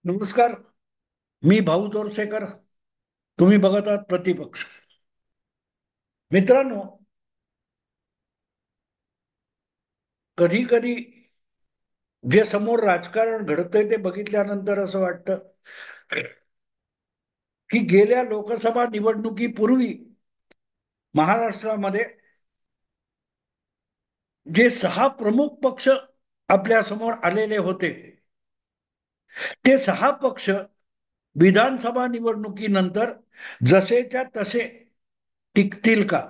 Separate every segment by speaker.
Speaker 1: नमस्कार. मी भाऊ जोरसेकर. तुम्ही बघत आहात प्रतिपक्ष. मित्रांनो, कधी कधी जे समोर राजकारण घडतंय ते बघितल्यानंतर असं वाटतं की गेल्या लोकसभा निवडणुकीपूर्वी महाराष्ट्रामध्ये जे 6 प्रमुख पक्ष आपल्या समोर आलेले होते, ते 6 पक्ष विधानसभा निवडणुकीनंतर जसेच्या तसे टिकतील का,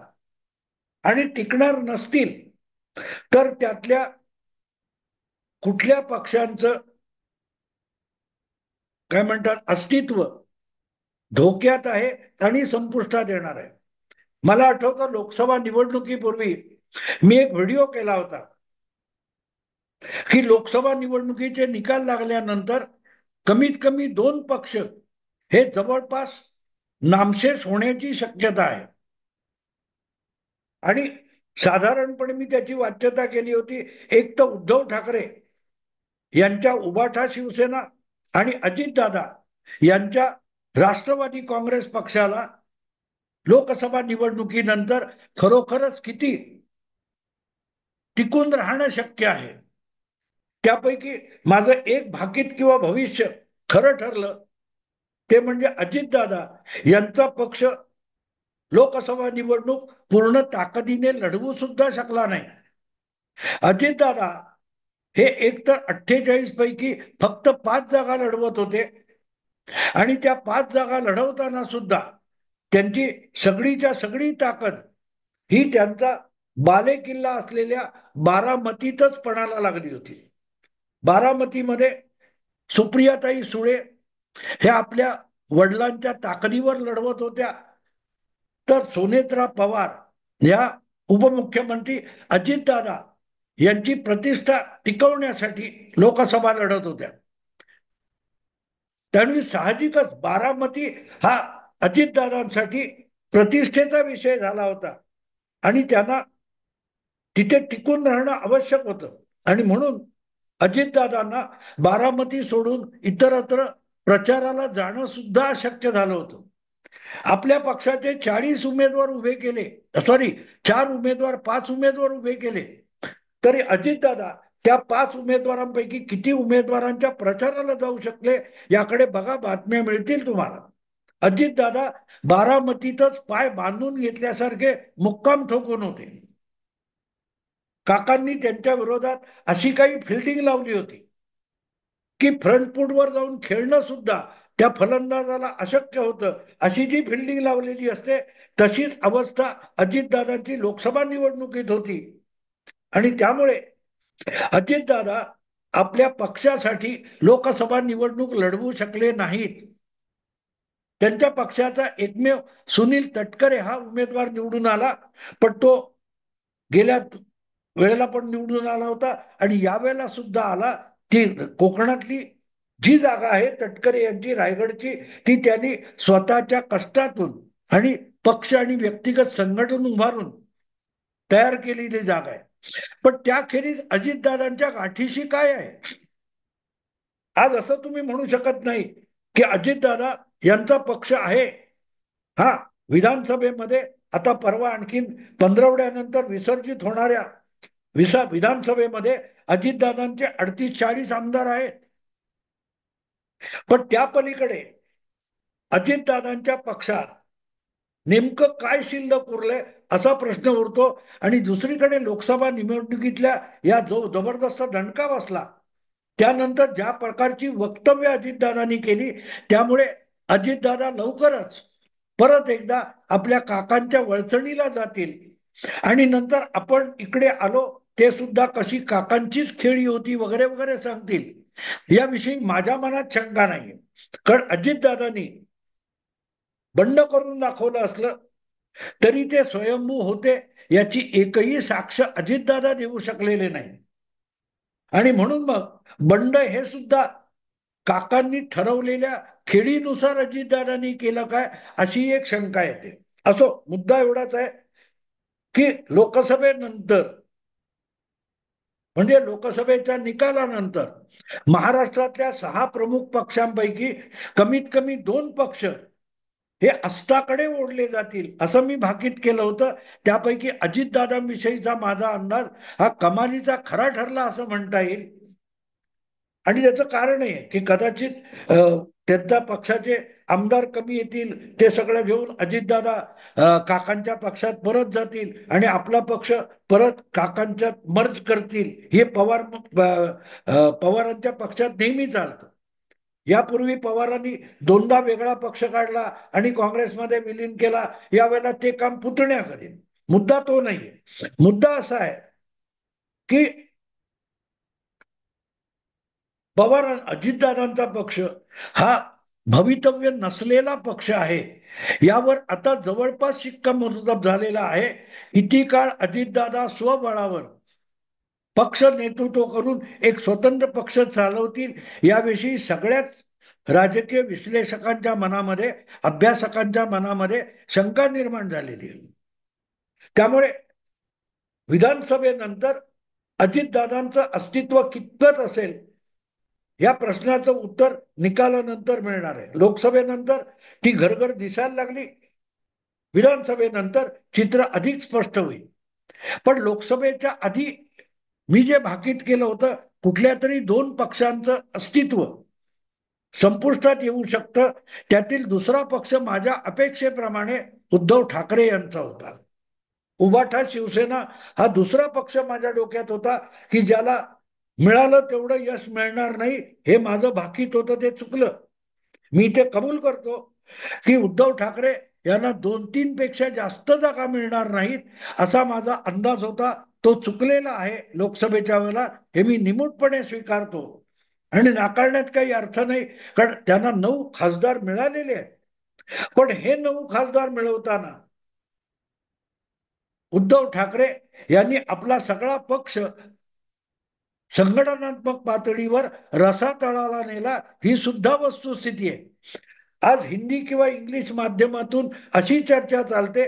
Speaker 1: आणि टिकणार नसतील तर त्यातल्या कुठल्या पक्षांचं काय म्हणतात अस्तित्व धोक्यात आहे आणि संपुष्टात येणार आहे. मला आठवतं, लोकसभा निवडणुकीपूर्वी मी एक व्हिडिओ केला होता की लोकसभा निवडणुकीचे निकाल लागल्यानंतर कमीत कमी 2 पक्ष हे जवळपास नामशेष होण्याची शक्यता आहे. आणि साधारणपणे मी त्याची वाच्यता केली होती. एक तर उद्धव ठाकरे यांच्या उबाठा शिवसेना आणि अजितदादा यांच्या राष्ट्रवादी काँग्रेस पक्षाला लोकसभा निवडणुकीनंतर खरोखरच किती टिकून राहणं शक्य आहे. त्यापैकी माझं एक भाकीत किंवा भविष्य खरं ठरलं ते म्हणजे अजितदादा यांचा पक्ष लोकसभा निवडणूक पूर्ण ताकदीने लढवू सुद्धा शकला नाही. अजितदादा हे एकतर 48 पैकी फक्त 5 जागा लढवत होते, आणि त्या 5 जागा लढवताना सुद्धा त्यांची सगळीच्या सगळी ताकद ही त्यांचा बालेकिल्ला असलेल्या बारामतीतच पणाला लागली होती. बारामतीमध्ये सुप्रियाताई सुळे हे आपल्या वडिलांच्या ताकदीवर लढवत होत्या, तर सोनेत्रा पवार या उपमुख्यमंत्री अजितदादा यांची प्रतिष्ठा टिकवण्यासाठी लोकसभा लढत होत्या. त्यामुळे साहजिकच बारामती हा अजितदादांसाठी प्रतिष्ठेचा विषय झाला होता आणि त्यांना तिथे टिकून राहणं आवश्यक होतं. आणि म्हणून अजितदादांना बारामती सोडून इतरत्र प्रचाराला जाणं सुद्धा अशक्य झालं होतं. आपल्या पक्षाचे 40 उमेदवार उभे केले, सॉरी 4 उमेदवार 5 उमेदवार उभे केले, तरी अजितदादा त्या 5 उमेदवारांपैकी किती उमेदवारांच्या प्रचाराला जाऊ शकले याकडे बघा, बातम्या मिळतील तुम्हाला. अजितदादा बारामतीतच पाय बांधून घेतल्यासारखे मुक्काम ठोकून होते. काकांनी त्यांच्या विरोधात अशी काही फिल्डिंग लावली होती की फ्रंट फूटवर जाऊन खेळणं सुद्धा त्या फलंदाजाला अशक्य होतं. अशी जी फिल्डिंग लावलेली असते तशीच अवस्था अजितदादांची लोकसभा निवडणुकीत होती. आणि त्यामुळे अजितदादा आपल्या पक्षासाठी लोकसभा निवडणूक लढवू शकले नाहीत. त्यांच्या पक्षाचा एकमेव सुनील तटकरे हा उमेदवार निवडून आला, पण तो गेल्या वेळेला पण निवडून आला होता आणि यावेळेला सुद्धा आला. ती कोकणातली जी जागा आहे तटकरे यांची, रायगडची, ती त्यांनी स्वतःच्या कष्टातून आणि पक्ष आणि व्यक्तिगत संघटन उभारून तयार केलेली जागा आहे. पण त्याखेरीज अजितदादांच्या गाठीशी काय आहे? आज असं तुम्ही म्हणू शकत नाही की अजितदादा यांचा पक्ष आहे. हा, विधानसभेमध्ये आता परवा आणखीन पंधरवड्यानंतर विसर्जित होणाऱ्या विधानसभेमध्ये अजितदादांचे 38-40 आमदार आहेत. पण त्या पलीकडे अजितदादांच्या पक्षात नेमकं काय शिल्लक उरलंय असा प्रश्न उरतो. आणि दुसरीकडे लोकसभा निवडणुकीतल्या या जो जबरदस्त दणका बसला त्यानंतर ज्या प्रकारची वक्तव्य अजितदादांनी केली, त्यामुळे अजितदादा लवकरच परत एकदा आपल्या काकांच्या वळचणीला जातील. आणि नंतर आपण इकडे आलो ते सुद्धा कशी काकांचीच खेळी होती वगैरे वगैरे सांगतील. याविषयी माझ्या मनात शंका नाहीये, कारण अजितदादांनी बंड करून दाखवलं असलं तरी ते स्वयंभू होते याची एकही साक्ष अजितदादा देऊ शकलेले नाही. आणि म्हणून मग बंड हे सुद्धा काकांनी ठरवलेल्या खेळीनुसार अजितदादांनी केलं काय, अशी एक शंका येते. असो, मुद्दा एवढाच आहे की लोकसभेनंतर म्हणजे लोकसभेच्या निकालानंतर महाराष्ट्रातल्या 6 प्रमुख पक्षांपैकी कमीत कमी 2 पक्ष हे अस्ताकडे ओढले जातील असं मी भाकीत केलं होतं. त्यापैकी अजितदादांविषयीचा माझा अंदाज हा कमालीचा खरा ठरला असं म्हणता येईल. आणि त्याचं कारण आहे की कदाचित त्यांच्या पक्षाचे आमदार कमी येतील, ते सगळं घेऊन अजितदादा काकांच्या पक्षात परत जातील आणि आपला पक्ष परत काकांच्यात मर्ज करतील. हे पवारांच्या पक्षात नेहमी चालतं. यापूर्वी पवारांनी 2दा वेगळा पक्ष काढला आणि काँग्रेसमध्ये विलीन केला. यावेळेला ते काम पुतण्या करेल. मुद्दा तो नाहीये. मुद्दा असा आहे की पवार अजितदादांचा पक्ष हा भवितव्य नसलेला पक्ष आहे. यावर आता जवळपास शिक्कामोर्तब झालेला आहे. किती काळ अजितदादा स्वबळावर पक्ष नेतृत्व करून एक स्वतंत्र पक्ष चालवतील याविषयी सगळ्याच राजकीय विश्लेषकांच्या मनामध्ये, अभ्यासकांच्या मनामध्ये शंका निर्माण झालेली आहे. त्यामुळे विधानसभेनंतर अजितदादांचं अस्तित्व कितपत असेल या प्रश्नाचं उत्तर निकालानंतर मिळणार आहे. लोकसभेनंतर ती घरघर दिसायला लागली, विधानसभेनंतर चित्र अधिक स्पष्ट होईल. पण लोकसभेच्या आधी मी जे भाकीत केलं होतं, कुठल्या तरी 2 पक्षांचं अस्तित्व संपुष्टात येऊ शकतं. त्यातील दुसरा पक्ष माझ्या अपेक्षेप्रमाणे उद्धव ठाकरे यांचा होता. उभाठा शिवसेना हा दुसरा पक्ष माझ्या डोक्यात होता की ज्याला मिळालं तेवढं यश मिळणार नाही. हे माझं भाकीत होतं, ते चुकलं. मी ते कबूल करतो की उद्धव ठाकरे यांना 2-3 पेक्षा जास्त जागा मिळणार नाहीत असा माझा अंदाज होता. तो चुकलेला आहे लोकसभेच्या वेळेला, हे मी निमूटपणे स्वीकारतो आणि नाकारण्यात काही अर्थ नाही, कारण त्यांना 9 खासदार मिळालेले आहेत. पण हे 9 खासदार मिळवताना उद्धव ठाकरे यांनी आपला सगळा पक्ष संघटनात्मक पातळीवर रसातळाला नेला, ही सुद्धा वस्तुस्थिती आहे. आज हिंदी किंवा इंग्लिश माध्यमातून अशी चर्चा चालते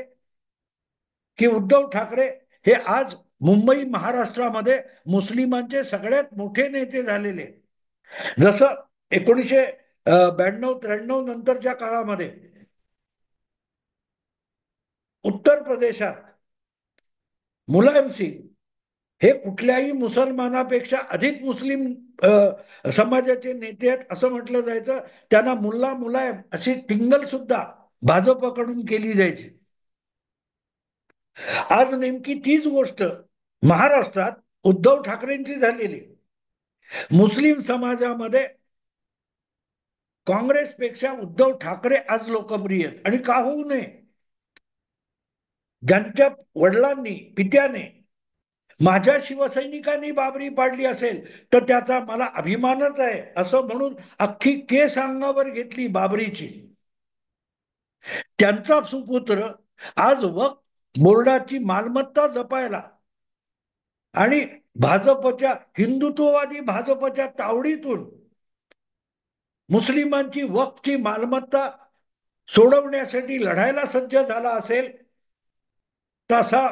Speaker 1: की उद्धव ठाकरे हे आज मुंबई महाराष्ट्रामध्ये मुस्लिमांचे सगळ्यात मोठे नेते झालेले. जसं 1992-93 नंतरच्या काळामध्ये उत्तर प्रदेशात मुलायम सिंग हे कुठल्याही मुसलमानापेक्षा अधिक मुस्लिम समाजाचे नेते आहेत असं म्हटलं जायचं. त्यांना मुल्ला मुलायम अशी टिंगल सुद्धा भाजपकडून केली जायची. आज नेमकी तीच गोष्ट महाराष्ट्रात उद्धव ठाकरेंची झालेली. मुस्लिम समाजामध्ये काँग्रेसपेक्षा उद्धव ठाकरे आज लोकप्रिय आहेत. आणि का होऊ नये? ज्यांच्या वडिलांनी, पित्याने माझ्या शिवसैनिकांनी बाबरी पाडली असेल तर त्याचा मला अभिमानच आहे असं म्हणून अख्खी केस अंगावर घेतली बाबरीची. त्यांचा सुपुत्र आज वक्फ बोर्डाची मालमत्ता जपायला आणि भाजपच्या हिंदुत्ववादी भाजपच्या तावडीतून मुस्लिमांची वक्फची मालमत्ता सोडवण्यासाठी लढायला सज्ज झाला असेल, तसा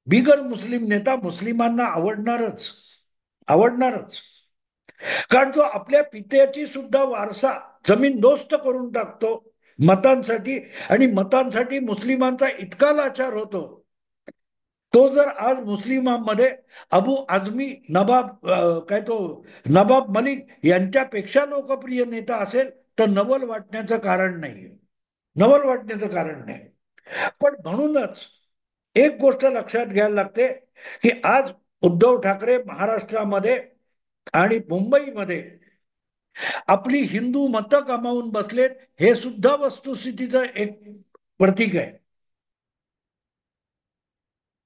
Speaker 1: बिगर मुस्लिम नेता मुस्लिमांना आवडणारच. कारण तो आपल्या पित्याची सुद्धा वारसा जमीनदोस्त करून टाकतो मतांसाठी, आणि मतांसाठी मुस्लिमांचा इतका लाचार होतो. तो जर आज मुस्लिमांमध्ये अबू आझमी नवाब मलिक यांच्यापेक्षा लोकप्रिय नेता असेल तर नवल वाटण्याचं कारण नाही. पण म्हणूनच एक गोष्ट लक्षात घ्यायला लागते की आज उद्धव ठाकरे महाराष्ट्रामध्ये आणि मुंबईमध्ये आपली हिंदू मतं कमावून बसलेत, हे सुद्धा वस्तुस्थितीचं एक प्रतीक आहे.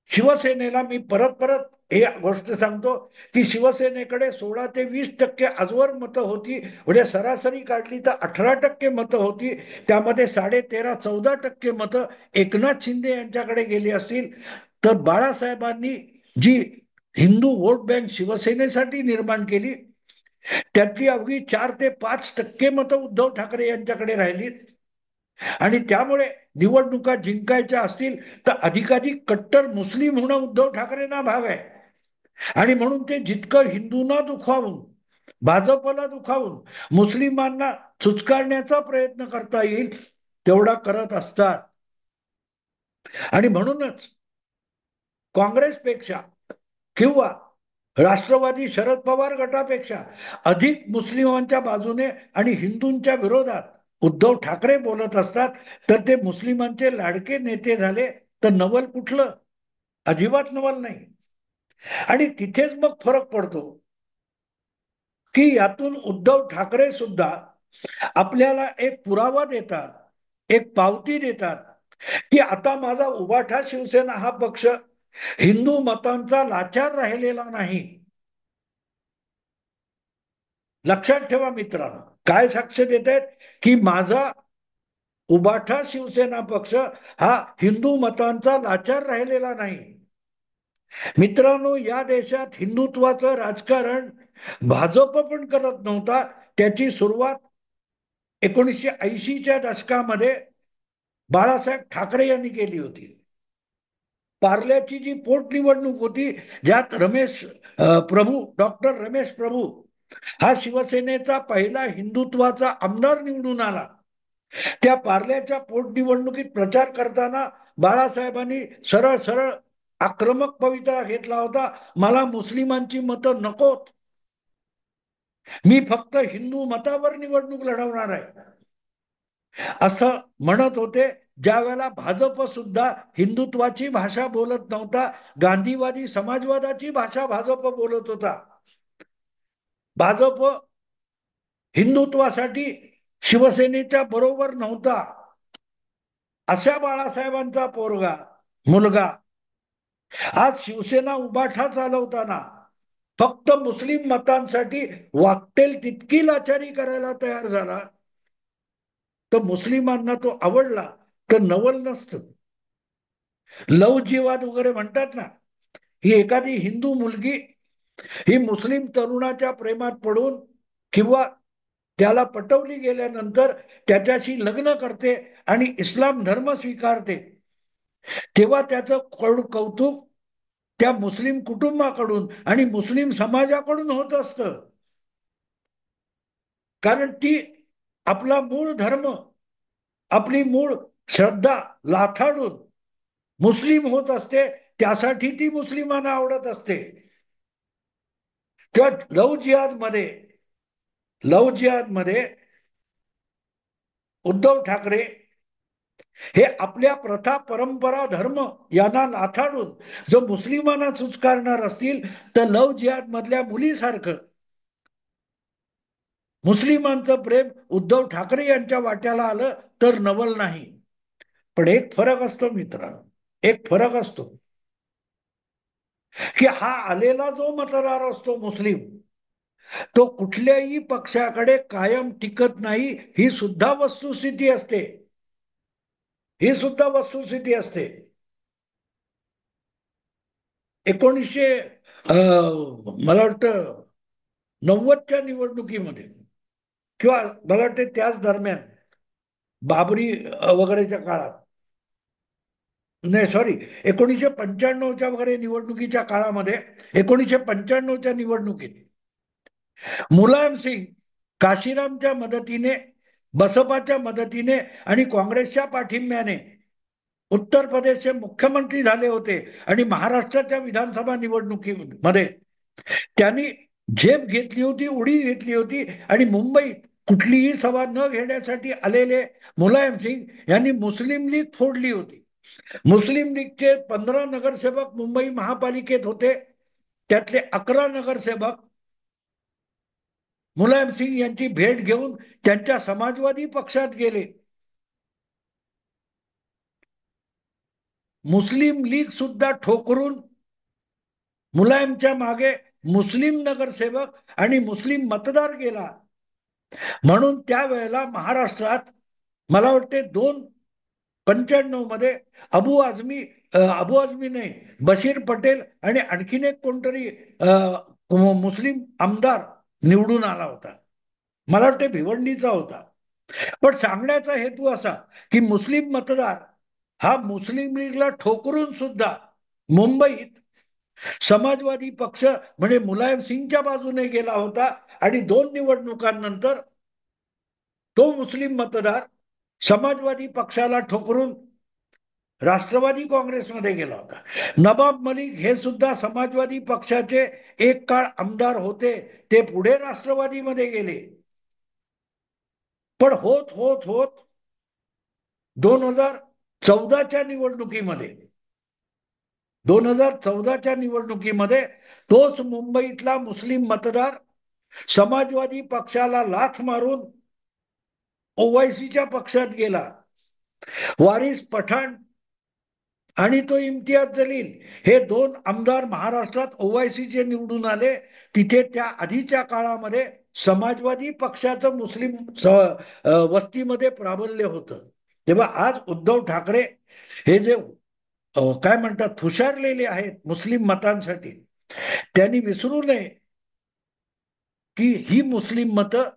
Speaker 1: शिवसेनेला मी परत हे गोष्ट सांगतो की शिवसेनेकडे 16 ते 20% आजवर मतं होती. म्हणजे सरासरी काढली तर 18% मतं होती. त्यामध्ये 13.5-14% मतं एकनाथ शिंदे यांच्याकडे गेली असतील. तर बाळासाहेबांनी जी हिंदू वोट बँक शिवसेनेसाठी निर्माण केली त्यातली अवघी 4 ते 5% मतं उद्धव ठाकरे यांच्याकडे राहिलीत. आणि त्यामुळे निवडणुका जिंकायच्या असतील तर अधिकाधिक कट्टर मुस्लिम होणं उद्धव ठाकरेंना भाग आहे. आणि म्हणून ते जितकं हिंदूंना दुखावून, भाजपला दुखावून, मुस्लिमांना चुचकारण्याचा प्रयत्न करता येईल तेवढा करत असतात. आणि म्हणूनच काँग्रेसपेक्षा किंवा राष्ट्रवादी शरद पवार गटापेक्षा अधिक मुस्लिमांच्या बाजूने आणि हिंदूंच्या विरोधात उद्धव ठाकरे बोलत असतात. तर ते मुस्लिमांचे लाडके नेते झाले तर नवल कुठलं? अजिबात नवल नाही. आणि तिथेच मग फरक पडतो की यातून उद्धव ठाकरे सुद्धा आपल्याला एक पुरावा देतात, एक पावती देतात की आता माझा उभाठा शिवसेना हा पक्ष हिंदू मतांचा लाचार राहिलेला नाही. लक्षात ठेवा मित्रांनो, काय साक्ष देत आहेत की माझा उभाठा शिवसेना पक्ष हा हिंदू मतांचा लाचार राहिलेला नाही. मित्रांनो, या देशात हिंदुत्वाचं राजकारण भाजप पण करत नव्हता. त्याची सुरुवात 1980च्या दशकामध्ये बाळासाहेब ठाकरे यांनी केली होती. पार्ल्याची जी पोटनिवडणूक होती, ज्यात डॉक्टर रमेश प्रभू हा शिवसेनेचा पहिला हिंदुत्वाचा आमदार निवडून आला. त्या पार्ल्याच्या पोटनिवडणुकीत प्रचार करताना बाळासाहेबांनी सरळ सरळ आक्रमक पवित्रा घेतला होता, मला मुस्लिमांची मतं नकोत, मी फक्त हिंदू मतावर निवडणूक लढवणार आहे, असं म्हणत होते. ज्या वेळेला भाजप सुद्धा हिंदुत्वाची भाषा बोलत नव्हता, गांधीवादी समाजवादाची भाषा भाजप बोलत होता. भाजप हिंदुत्वासाठी शिवसेनेच्या बरोबर नव्हता. अशा बाळासाहेबांचा मुलगा आज शिवसेना उभाठा चालवताना फक्त मुस्लिम मतांसाठी वाटेल तितकी लाचारी करायला तयार झाला, तर मुस्लिमांना तो आवडला तर नवल नसतं. लव जिहाद वगैरे म्हणतात ना, ही एखादी हिंदू मुलगी ही मुस्लिम तरुणाच्या प्रेमात पडून किंवा त्याला पटवली गेल्यानंतर त्याच्याशी लग्न करते आणि इस्लाम धर्म स्वीकारते, तेव्हा त्याचं कौतुक त्या मुस्लिम कुटुंबाकडून आणि मुस्लिम समाजाकडून होत असतं. कारण ती आपला मूळ धर्म, आपली मूळ श्रद्धा लाथाडून मुस्लिम होत असते, त्यासाठी ती मुस्लिमांना आवडत असते. तेव्हा लव जिहाद मध्ये उद्धव ठाकरे हे आपल्या प्रथा परंपरा धर्म यांना नाथाडून जर मुस्लिमांना चुचकारणार असतील तर लव जिहाद मधल्या मुलीसारखं मुस्लिमांचं प्रेम उद्धव ठाकरे यांच्या वाट्याला आलं तर नवल नाही. पण एक फरक असतो मित्रांनो, एक फरक असतो की हा आलेला जो मतदार असतो मुस्लिम, तो कुठल्याही पक्षाकडे कायम टिकत नाही. ही सुद्धा वस्तुस्थिती असते. ही सुद्धा वस्तुस्थिती असते. 1900 मला वाटतं 90च्या निवडणुकीमध्ये किंवा मला वाटते त्याच दरम्यान बाबरी वगैरेच्या काळात, नाही सॉरी, 1995च्या वगैरे निवडणुकीच्या काळामध्ये, 1995च्या निवडणुकीत मुलायम सिंग काशीरामच्या मदतीने, बसपाच्या मदतीने आणि काँग्रेसच्या पाठिंब्याने उत्तर प्रदेशचे मुख्यमंत्री झाले होते. आणि महाराष्ट्राच्या विधानसभा निवडणुकीमध्ये त्यांनी झेप घेतली होती, उडी घेतली होती आणि मुंबईत कुठलीही सभा न घेण्यासाठी आलेले मुलायम सिंग यांनी मुस्लिम लीग फोडली होती. मुस्लिम लीगचे 15 नगरसेवक मुंबई महापालिकेत होते, त्यातले 11 नगरसेवक मुलायम सिंग यांची भेट घेऊन त्यांच्या समाजवादी पक्षात गेले. मुस्लिम लीग सुद्धा ठोकरून मुलायमच्या मागे मुस्लिम नगरसेवक आणि मुस्लिम मतदार गेला. म्हणून त्यावेळेला महाराष्ट्रात मला वाटते 95 मध्ये अबू आझमी नाही, बशीर पटेल आणि आणखीन एक कोणतरी मुस्लिम आमदार निवडून आला होता. मला वाटते भिवंडीचा होता. पण सांगण्याचा हेतू असा की मुस्लिम मतदार हा मुस्लिम लीगला ठोकरून सुद्धा मुंबईत समाजवादी पक्ष म्हणजे मुलायम सिंगच्या बाजूने गेला होता आणि 2 निवडणुकांनंतर तो मुस्लिम मतदार समाजवादी पक्षाला ठोकरून राष्ट्रवादी काँग्रेसमध्ये गेला होता. नवाब मलिक हे सुद्धा समाजवादी पक्षाचे एक काळ आमदार होते, ते पुढे राष्ट्रवादीमध्ये गेले. पण होत होत होत 2014च्या निवडणुकीमध्ये 2014च्या निवडणुकीमध्ये तोच मुंबईतला मुस्लिम मतदार समाजवादी पक्षाला लाथ मारून ओवायसीच्या पक्षात गेला. वारिस पठाण आणि तो इम्तियाज जलील हे 2 आमदार महाराष्ट्रात ओवायसीचे निवडून आले. तिथे त्या आधीच्या काळामध्ये समाजवादी पक्षाचं मुस्लिम वस्तीमध्ये प्राबल्य होतं. तेव्हा आज उद्धव ठाकरे हे जे काय म्हणतात हुशारलेले आहेत मुस्लिम मतांसाठी, त्यांनी विसरू नये की ही मुस्लिम मतं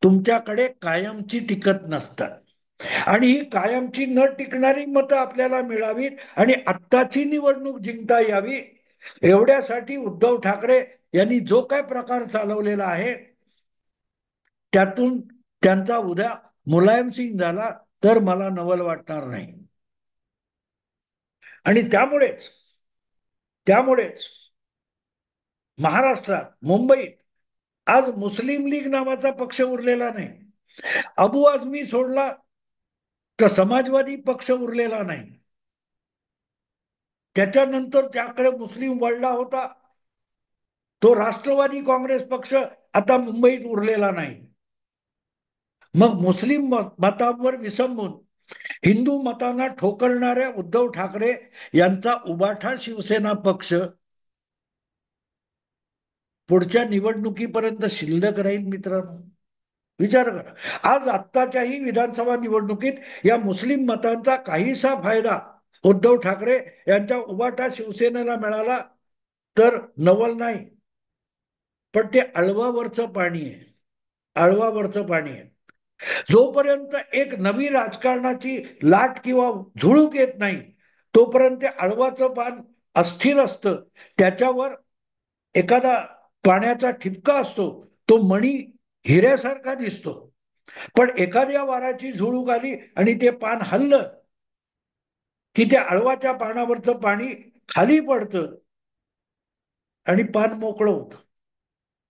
Speaker 1: तुमच्याकडे कायमची टिकत नसतात आणि ही कायमची न टिकणारी मतं आपल्याला मिळावीत आणि आत्ताची निवडणूक जिंकता यावी एवढ्यासाठी उद्धव ठाकरे यांनी जो काय प्रकार चालवलेला आहे त्यातून त्यांचा उद्या मुलायम सिंग झाला तर मला नवल वाटणार नाही. आणि त्यामुळेच महाराष्ट्रात मुंबईत आज मुस्लिम लीग नावाचा पक्ष उरलेला नाही. अबू आझमी सोडला तर समाजवादी पक्ष उरलेला नाही. त्याच्यानंतर त्याकडे मुस्लिम वळला होता तो राष्ट्रवादी काँग्रेस पक्ष आता मुंबईत उरलेला नाही. मग मुस्लिम मतांवर विसंबून हिंदू मतांना ठोकरणाऱ्या उद्धव ठाकरे यांचा उबाठा शिवसेना पक्ष पुढच्या निवडणुकीपर्यंत शिल्लक राहील. मित्रांनो विचार करा, आज आत्ताच्याही विधानसभा निवडणुकीत या मुस्लिम मतांचा काहीसा फायदा उद्धव ठाकरे यांच्या उबाटा शिवसेनेला मिळाला तर नवल नाही. पण ते आळवावरचं पाणी आहे, आळवावरचं पाणी आहे. जोपर्यंत एक नवी राजकारणाची लाट किंवा झुळूक येत नाही तोपर्यंत आळवाचं पान अस्थिर असतं. त्याच्यावर एखादा पाण्याचा ठिपका असतो, तो मणी हिऱ्यासारखा दिसतो. पण एखाद्या वाराची झुळूक आली आणि ते पान हललं की त्या आळवाच्या पानावरचं पाणी खाली पडतं आणि पान मोकळं होतं.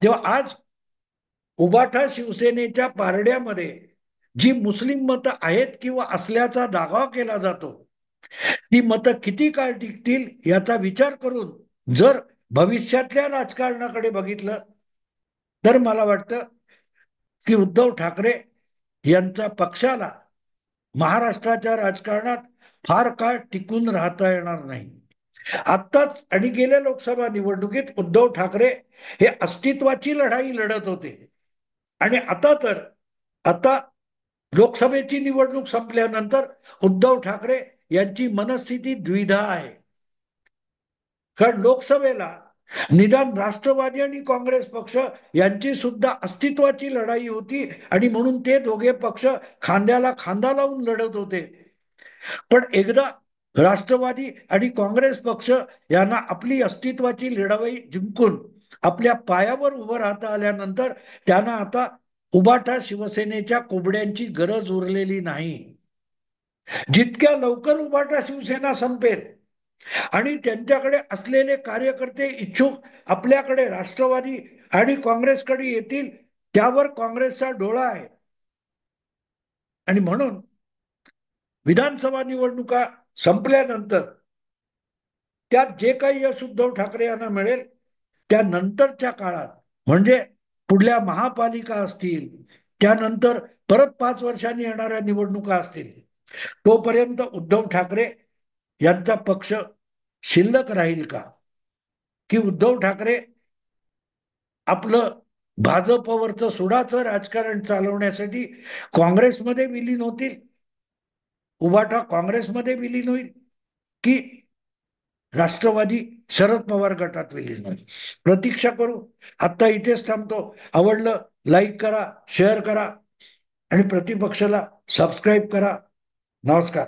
Speaker 1: तेव्हा आज उबाठा शिवसेनेच्या पारड्यामध्ये जी मुस्लिम मतं आहेत किंवा असल्याचा दावा केला जातो, ती मतं किती काळ टिकतील याचा विचार करून जर भविष्यातल्या राजकारणाकडे बघितलं तर मला वाटतं की उद्धव ठाकरे यांच्या पक्षाला महाराष्ट्राच्या राजकारणात फार काळ टिकून राहता येणार नाही. आत्ताच आणि गेल्या लोकसभा निवडणुकीत उद्धव ठाकरे हे अस्तित्वाची लढाई लढत होते आणि आता लोकसभेची निवडणूक संपल्यानंतर उद्धव ठाकरे यांची मनस्थिती द्विधा आहे. कारण लोकसभेला निदान राष्ट्रवादी आणि काँग्रेस पक्ष यांची सुद्धा अस्तित्वाची लढाई होती आणि म्हणून ते दोघे पक्ष खांद्याला खांदा लावून लढत होते. पण एकदा राष्ट्रवादी आणि काँग्रेस पक्ष यांना आपली अस्तित्वाची लढाई जिंकून आपल्या पायावर उभं राहता आल्यानंतर त्यांना आता उबाठा शिवसेनेच्या कोबड्यांची गरज उरलेली नाही. जितक्या लवकर उबाठा शिवसेना संपेल आणि त्यांच्याकडे असलेले कार्यकर्ते इच्छुक आपल्याकडे राष्ट्रवादी आणि काँग्रेसकडे येतील त्यावर काँग्रेसचा डोळा आहे. आणि म्हणून विधानसभा निवडणुका संपल्यानंतर त्यात जे काही यश उद्धव ठाकरे यांना मिळेल त्यानंतरच्या काळात म्हणजे पुढल्या महापालिका असतील, त्यानंतर परत 5 वर्षांनी येणाऱ्या निवडणुका असतील, तोपर्यंत उद्धव ठाकरे यांचा पक्ष शिल्लक राहील का, की उद्धव ठाकरे आपलं भाजपवरचं सुडाचं राजकारण चालवण्यासाठी काँग्रेसमध्ये विलीन होतील, उबाठा काँग्रेसमध्ये विलीन होईल की राष्ट्रवादी शरद पवार गटात विलीन होईल. प्रतीक्षा करू. आता इथेच थांबतो. आवडलं लाईक करा, शेअर करा आणि प्रतिपक्षाला सबस्क्राईब करा. नमस्कार.